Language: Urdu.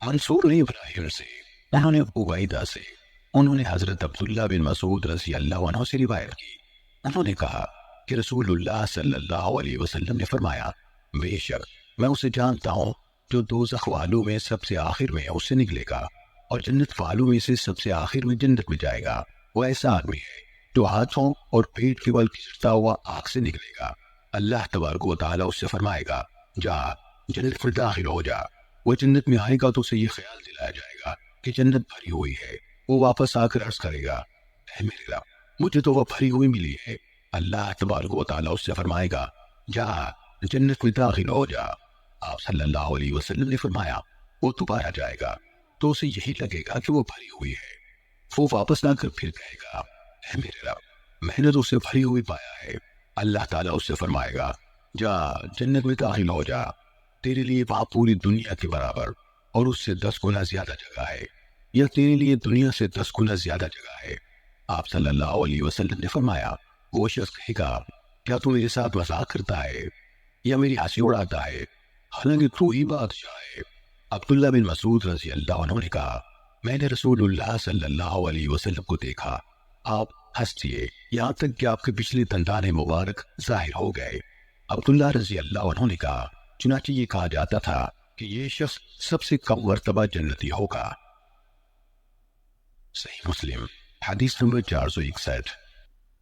منصور نے ابراہیم سے، انہوں نے عبیدہ سے، انہوں نے حضرت عبداللہ بن مسعود رضی اللہ عنہ سے روایت کی، انہوں نے کہا کہ رسول اللہ صلی اللہ علیہ وسلم نے فرمایا، بے شک میں اسے جانتا ہوں جو دوزخ والوں میں سب سے آخر میں اس سے نکلے گا، اور جنت والوں میں سے سب سے آخر میں جنت میں جائے گا۔ وہ ایسا آدمی ہے جو ہاتھوں اور پیٹ کے بل گھسٹتا ہوا آگ سے نکلے گا۔ اللہ تبارک و تعالیٰ اس سے فرمائے گا، جا جنت میں داخل ہو جا۔ وہ جنت میں آئے گا تو اسے یہ خیال دلایا جائے گا کہ جنت بھری ہوئی ہے۔ وہ واپس آ کر عرض کرے گا، اے میرے رب، مجھے تو وہ بھری ہوئی ملی ہے۔ اللہ تبارک و تعالیٰ اس سے فرمائے گا، جا جنت میں داخل ہو جا۔ آپ صلی اللہ علیہ وسلم نے فرمایا، وہ دوبارہ جائے گا تو اسے یہی لگے گا کہ وہ بھری ہوئی ہے۔ وہ واپس آ کر پھر کہے گا، اے میرے رب، میں نے تو اسے بھری ہوئی پایا ہے۔ اللہ تعالیٰ اس سے فرمائے گا، جا جنت میں داخل ہو جا، تیرے لیے وہاں پوری دنیا کے برابر اور اس سے 10 گنا زیادہ جگہ ہے، یا تیرے لیے دنیا سے 10 گنا زیادہ جگہ ہے۔ آپ صلی اللہ علیہ وسلم نے فرمایا، وہ شخص کہے گا، کیا تو میرے ساتھ مذاق کرتا ہے یا میری ہنسی اڑاتا ہے؟ حالانکہ تو ہی بادشاہ ہے۔ عبداللہ بن مسعود رضی اللہ عنہ نے کہا، میں نے رسول اللہ صلی اللہ علیہ وسلم کو دیکھا، آپ ہنس دیے یہاں تک کہ آپ کے پچھلے دندان مبارک ظاہر ہو گئے۔ عبداللہ رضی اللہ عنہ نے کہا، چنانچہ یہ کہا جاتا تھا کہ یہ شخص سب سے کم مرتبہ جنتی ہوگا۔ صحیح مسلم حدیث نمبر 461۔